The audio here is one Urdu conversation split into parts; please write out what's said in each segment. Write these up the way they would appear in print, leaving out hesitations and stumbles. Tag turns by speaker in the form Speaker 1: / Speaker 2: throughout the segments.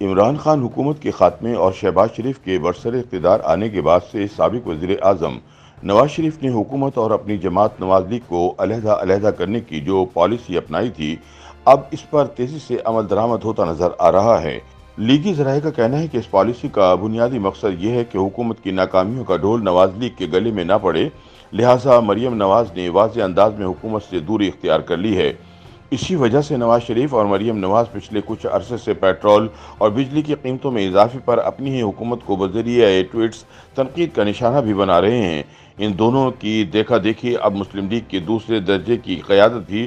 Speaker 1: عمران خان حکومت کے خاتمے اور شہباز شریف کے برسر اقتدار آنے کے بعد سے سابق وزیر اعظم نواز شریف نے حکومت اور اپنی جماعت نواز لیگ کو علیحدہ علیحدہ کرنے کی جو پالیسی اپنائی تھی، اب اس پر تیزی سے عمل درآمد ہوتا نظر آ رہا ہے۔ لیگی ذرائع کا کہنا ہے کہ اس پالیسی کا بنیادی مقصد یہ ہے کہ حکومت کی ناکامیوں کا ڈھول نواز لیگ کے گلے میں نہ پڑے، لہٰذا مریم نواز نے واضح انداز میں حکومت سے دوری اختیار کر لی ہے۔ اسی وجہ سے نواز شریف اور مریم نواز پچھلے کچھ عرصے سے پیٹرول اور بجلی کی قیمتوں میں اضافے پر اپنی ہی حکومت کو بذریعہ ٹویٹس تنقید کا نشانہ بھی بنا رہے ہیں۔ ان دونوں کی دیکھا دیکھی اب مسلم لیگ کے دوسرے درجے کی قیادت بھی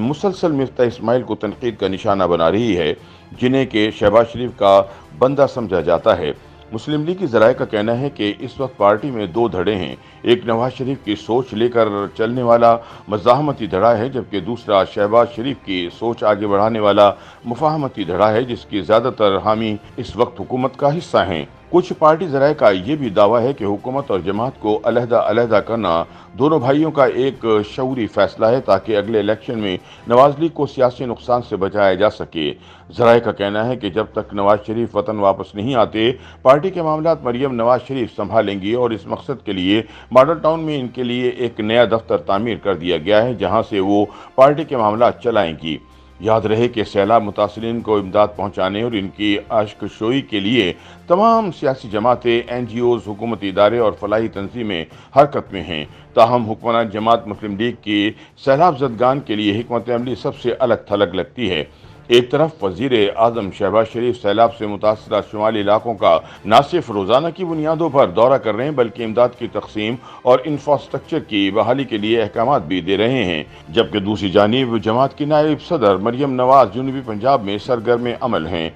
Speaker 1: مسلسل مفتاح اسماعیل کو تنقید کا نشانہ بنا رہی ہے، جنہیں کہ شہباز شریف کا بندہ سمجھا جاتا ہے۔ مسلم لیگ کی ذرائع کا کہنا ہے کہ اس وقت پارٹی میں دو دھڑے ہیں، ایک نواز شریف کی سوچ لے کر چلنے والا مزاحمتی دھڑا ہے، جبکہ دوسرا شہباز شریف کی سوچ آگے بڑھانے والا مفاہمتی دھڑا ہے، جس کی زیادہ تر حامی اس وقت حکومت کا حصہ ہیں۔ کچھ پارٹی ذرائع کا یہ بھی دعویٰ ہے کہ حکومت اور جماعت کو علیحدہ علیحدہ کرنا دونوں بھائیوں کا ایک شعوری فیصلہ ہے تاکہ اگلے الیکشن میں نواز لیگ کو سیاسی نقصان سے بچایا جا سکے۔ ذرائع کا کہنا ہے کہ جب تک نواز شریف وطن واپس نہیں آتے، پارٹی کے معاملات مریم نواز شریف سنبھالیں گی، اور اس مقصد کے لیے ماڈل ٹاؤن میں ان کے لیے ایک نیا دفتر تعمیر کر دیا گیا ہے، جہاں سے وہ پارٹی کے معاملات چلائیں گی۔ یاد رہے کہ سیلاب متاثرین کو امداد پہنچانے اور ان کی اشکشوئی کے لیے تمام سیاسی جماعتیں، این جی اوز، حکومتی ادارے اور فلاحی تنظیمیں حرکت میں ہیں۔ تاہم حکمران جماعت مسلم لیگ کی سیلاب زدگان کے لیے حکمت عملی سب سے الگ تھلگ لگتی ہے۔ ایک طرف وزیر اعظم شہباز شریف سیلاب سے متاثرہ شمالی علاقوں کا نہ صرف روزانہ کی بنیادوں پر دورہ کر رہے ہیں، بلکہ امداد کی تقسیم اور انفراسٹرکچر کی بحالی کے لیے احکامات بھی دے رہے ہیں، جبکہ دوسری جانب جماعت کی نائب صدر مریم نواز جنوبی پنجاب میں سرگرم عمل ہیں۔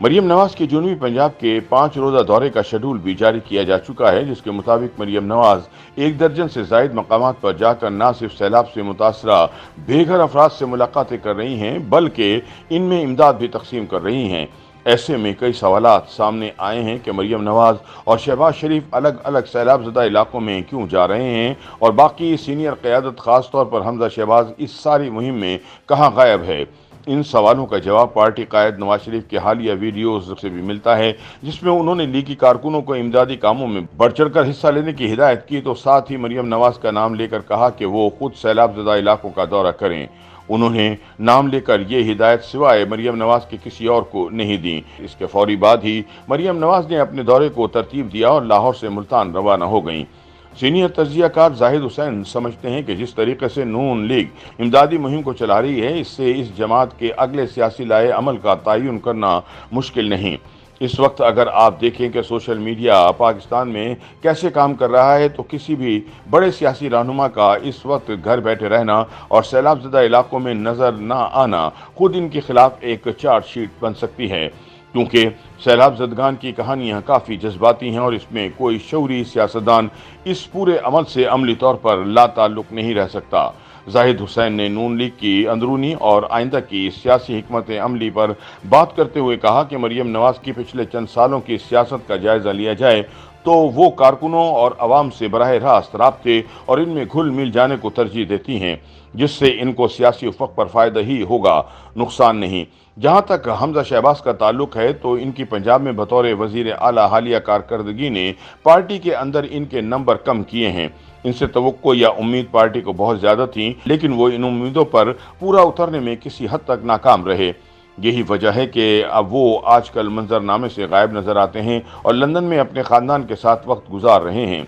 Speaker 1: مریم نواز کے جنوبی پنجاب کے 5 روزہ دورے کا شیڈول بھی جاری کیا جا چکا ہے، جس کے مطابق مریم نواز 1 درجن سے زائد مقامات پر جا کر نہ صرف سیلاب سے متاثرہ بے گھر افراد سے ملاقاتیں کر رہی ہیں، بلکہ ان میں امداد بھی تقسیم کر رہی ہیں۔ ایسے میں کئی سوالات سامنے آئے ہیں کہ مریم نواز اور شہباز شریف الگ الگ سیلاب زدہ علاقوں میں کیوں جا رہے ہیں، اور باقی سینئر قیادت خاص طور پر حمزہ شہباز اس ساری مہم میں کہاں غائب ہے۔ ان سوالوں کا جواب پارٹی قائد نواز شریف کے حالیہ ویڈیوز سے بھی ملتا ہے، جس میں انہوں نے لیگی کارکنوں کو امدادی کاموں میں بڑھ چڑھ کر حصہ لینے کی ہدایت کی، تو ساتھ ہی مریم نواز کا نام لے کر کہا کہ وہ خود سیلاب زدہ علاقوں کا دورہ کریں۔ انہوں نے نام لے کر یہ ہدایت سوائے مریم نواز کے کسی اور کو نہیں دی۔ اس کے فوری بعد ہی مریم نواز نے اپنے دورے کو ترتیب دیا اور لاہور سے ملتان روانہ ہو گئیں۔ سینئر تجزیہ کار زاہد حسین سمجھتے ہیں کہ جس طریقے سے نون لیگ امدادی مہم کو چلا رہی ہے، اس سے اس جماعت کے اگلے سیاسی لائحہ عمل کا تعین کرنا مشکل نہیں۔ اس وقت اگر آپ دیکھیں کہ سوشل میڈیا پاکستان میں کیسے کام کر رہا ہے، تو کسی بھی بڑے سیاسی رہنما کا اس وقت گھر بیٹھے رہنا اور سیلاب زدہ علاقوں میں نظر نہ آنا خود ان کے خلاف ایک چارج شیٹ بن سکتی ہے، کیونکہ سیلاب زدگان کی کہانیاں کافی جذباتی ہیں اور اس میں کوئی شعوری سیاستدان اس پورے عمل سے عملی طور پر لا تعلق نہیں رہ سکتا۔ زاہد حسین نے نون لیگ کی اندرونی اور آئندہ کی سیاسی حکمت عملی پر بات کرتے ہوئے کہا کہ مریم نواز کی پچھلے چند سالوں کی سیاست کا جائزہ لیا جائے تو وہ کارکنوں اور عوام سے براہ راست رابطے اور ان میں گھل مل جانے کو ترجیح دیتی ہیں، جس سے ان کو سیاسی افق پر فائدہ ہی ہوگا، نقصان نہیں۔ جہاں تک حمزہ شہباز کا تعلق ہے، تو ان کی پنجاب میں بطور وزیر اعلیٰ حالیہ کارکردگی نے پارٹی کے اندر ان کے نمبر کم کیے ہیں۔ ان سے توقع یا امید پارٹی کو بہت زیادہ تھی، لیکن وہ ان امیدوں پر پورا اترنے میں کسی حد تک ناکام رہے۔ یہی وجہ ہے کہ اب وہ آج کل منظرنامے سے غائب نظر آتے ہیں اور لندن میں اپنے خاندان کے ساتھ وقت گزار رہے ہیں۔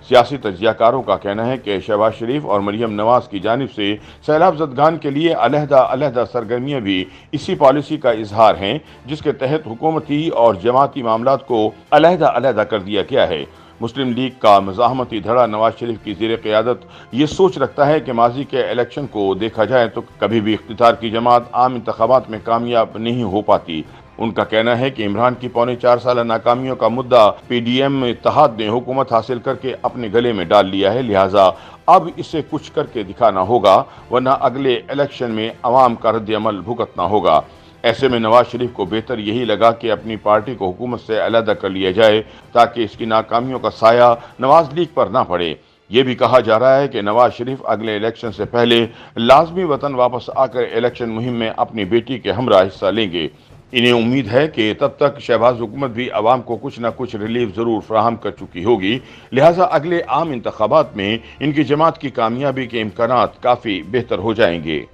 Speaker 1: سیاسی تجزیہ کاروں کا کہنا ہے کہ شہباز شریف اور مریم نواز کی جانب سے سیلاب زدگان کے لیے علیحدہ علیحدہ سرگرمیاں بھی اسی پالیسی کا اظہار ہیں، جس کے تحت حکومتی اور جماعتی معاملات کو علیحدہ علیحدہ کر دیا گیا ہے۔ مسلم لیگ کا مزاحمتی دھڑا نواز شریف کی زیر قیادت یہ سوچ رکھتا ہے کہ ماضی کے الیکشن کو دیکھا جائے تو کبھی بھی اقتدار کی جماعت عام انتخابات میں کامیاب نہیں ہو پاتی۔ ان کا کہنا ہے کہ عمران کی پونے 4 سالہ ناکامیوں کا مدعا پی ڈی ایم اتحاد نے حکومت حاصل کر کے اپنے گلے میں ڈال لیا ہے، لہٰذا اب اسے کچھ کر کے دکھانا ہوگا، ورنہ اگلے الیکشن میں عوام کا رد عمل بھگتنا ہوگا۔ ایسے میں نواز شریف کو بہتر یہی لگا کہ اپنی پارٹی کو حکومت سے علیحدہ کر لیا جائے تاکہ اس کی ناکامیوں کا سایہ نواز لیگ پر نہ پڑے۔ یہ بھی کہا جا رہا ہے کہ نواز شریف اگلے الیکشن سے پہلے لازمی وطن واپس آ کر الیکشن مہم میں اپنی بیٹی کے ہمراہ حصہ لیں گے۔ انہیں امید ہے کہ تب تک شہباز حکومت بھی عوام کو کچھ نہ کچھ ریلیف ضرور فراہم کر چکی ہوگی، لہٰذا اگلے عام انتخابات میں ان کی جماعت کی کامیابی کے امکانات کافی بہتر ہو جائیں گے۔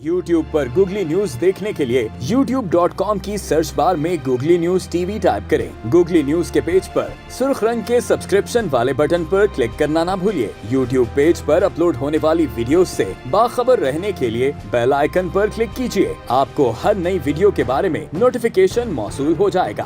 Speaker 2: YouTube پر گوگلی نیوز دیکھنے کے لیے youtube.com کی سرچ بار میں googly news T V type کریں۔ گوگلی نیوز کے پیج پر سرخ رنگ کے سبسکرپشن والے بٹن پر کلک کرنا نہ بھولیے۔ YouTube پیج پر اپلوڈ ہونے والی ویڈیوز سے باخبر رہنے کے لیے بیل آئیکن پر کلک کیجیے۔ آپ کو ہر نئی ویڈیو کے بارے میں نوٹیفیکیشن موصول ہو جائے گا۔